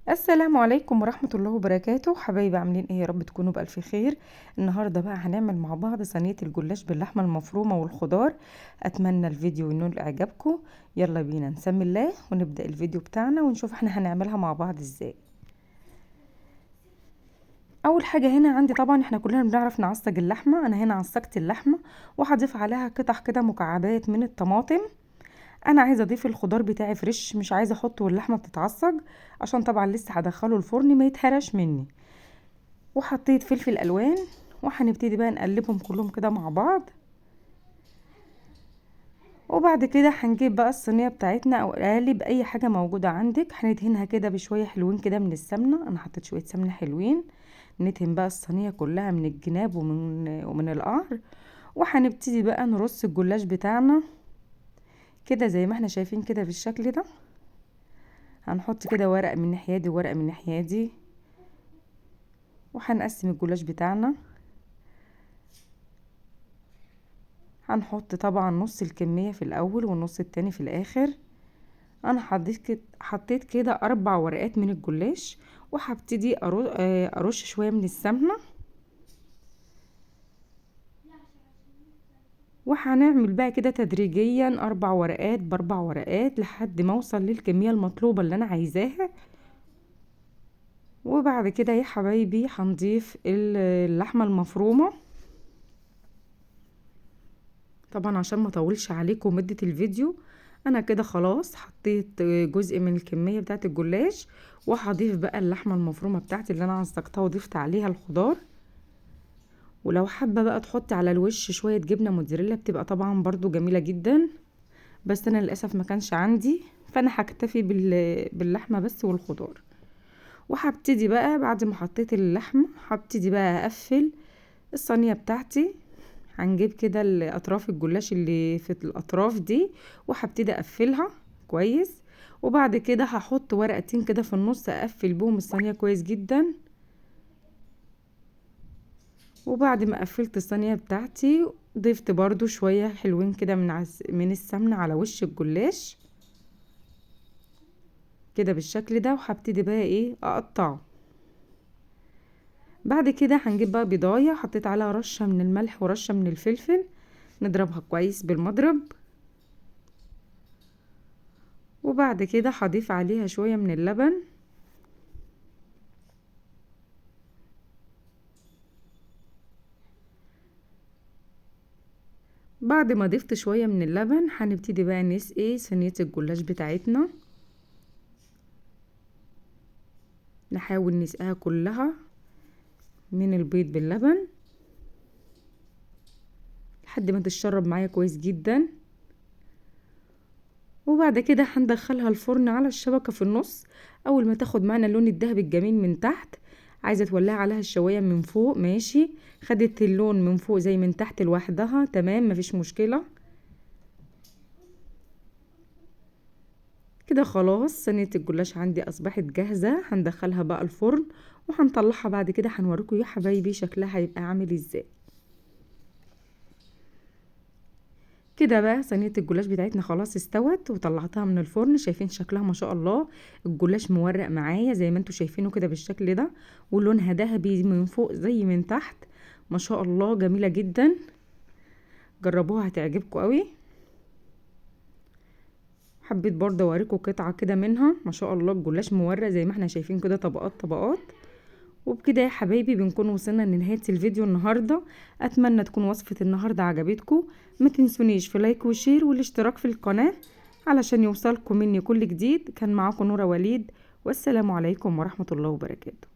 السلام عليكم ورحمة الله وبركاته. حبايبي عاملين ايه؟ يا رب تكونوا بألف خير. النهاردة بقى هنعمل مع بعض صينية الجلاش باللحمة المفرومة والخضار. اتمنى الفيديو ينول اعجابكم. يلا بينا نسمي الله ونبدأ الفيديو بتاعنا ونشوف احنا هنعملها مع بعض ازاي. اول حاجة هنا عندي، طبعا احنا كلنا بنعرف نعصج اللحمة. انا هنا عصجت اللحمة وهضيف عليها قطع كده مكعبات من الطماطم. انا عايزه اضيف الخضار بتاعي فريش، مش عايزه احطه واللحمه بتتعصج، عشان طبعا لسه هدخله الفرن ما يتهرش مني. وحطيت فلفل الوان، وهنبتدي بقى نقلبهم كلهم كده مع بعض. وبعد كده هنجيب بقى الصينيه بتاعتنا او قالب اي حاجه موجوده عندك، هندهنها كده بشويه حلوين كده من السمنه. انا حطيت شويه سمنه حلوين. ندهن بقى الصينيه كلها من الجناب ومن القعر. وهنبتدي بقى نرص الجلاش بتاعنا كده زي ما احنا شايفين كده بالشكل ده. هنحط كده ورق من الناحيه دي وورق من الناحيه دي، وهنقسم الجلاش بتاعنا. هنحط طبعا نص الكمية في الاول والنص التاني في الاخر. انا حطيت كده 4 ورقات من الجلاش، وهبتدي ارش شوية من السمنة. وهنعمل بقى كده تدريجيا 4 ورقات ب4 ورقات لحد ما اوصل للكمية المطلوبة اللي انا عايزاها. وبعد كده يا حبايبي هنضيف اللحمة المفرومة. طبعا عشان ما اطولش عليكم مدة الفيديو، انا كده خلاص حطيت جزء من الكمية بتاعه الجلاش. وهضيف بقى اللحمة المفرومة بتاعتي اللي انا عصقتها وضفت عليها الخضار. ولو حابة بقى تحطي على الوش شوية جبنة موتزاريلا بتبقى طبعا برضو جميلة جدا، بس انا للأسف ما كانش عندي، فانا هكتفي باللحمة بس والخضار. وهبتدي بقى بعد ما حطيت اللحمة هبتدي بقى اقفل الصينية بتاعتي. هنجيب كده الاطراف الجلاش اللي في الاطراف دي، وهبتدي اقفلها كويس. وبعد كده هحط ورقتين كده في النص اقفل بهم الصينيه كويس جدا. وبعد ما قفلت الصينيه بتاعتي ضفت برضو شويه حلوين كده من السمنه على وش الجلاش كده بالشكل ده. وهبتدي بقى ايه اقطعه. بعد كده هنجيب بقى بيضايه حطيت عليها رشه من الملح ورشه من الفلفل، نضربها كويس بالمضرب. وبعد كده هضيف عليها شوية من اللبن. بعد ما ضفت شوية من اللبن هنبتدي بقى نسقي صينية الجلاش بتاعتنا. نحاول نسقيها كلها من البيض باللبن لحد ما تتشرب معايا كويس جدا. وبعد كده هندخلها الفرن على الشبكة في النص. اول ما تاخد معنا اللون الذهبي الجميل من تحت، عايزة تولعي عليها الشواية من فوق ماشي، خدت اللون من فوق زي من تحت لوحدها تمام مفيش مشكلة. كده خلاص صينية الجلاش عندي اصبحت جاهزة. هندخلها بقى الفرن وهنطلعها بعد كده هنوريكم يا حبايبي شكلها هيبقى عامل ازاي. كده بقى صينية الجلاش بتاعتنا خلاص استوت وطلعتها من الفرن. شايفين شكلها ما شاء الله، الجلاش مورق معايا زي ما انتوا شايفينه كده بالشكل ده، ولونها ذهبي من فوق زي من تحت. ما شاء الله جميلة جدا، جربوها هتعجبكم قوي. حبيت برضه اوريكم قطعة كده منها. ما شاء الله الجلاش مورق زي ما احنا شايفين كده طبقات طبقات. وبكده يا حبايبي بنكون وصلنا لنهاية الفيديو النهاردة. اتمنى تكون وصفة النهاردة عجبتكم. ما تنسونيش في لايك وشير والاشتراك في القناة علشان يوصلكم مني كل جديد. كان معاكم نورة وليد، والسلام عليكم ورحمة الله وبركاته.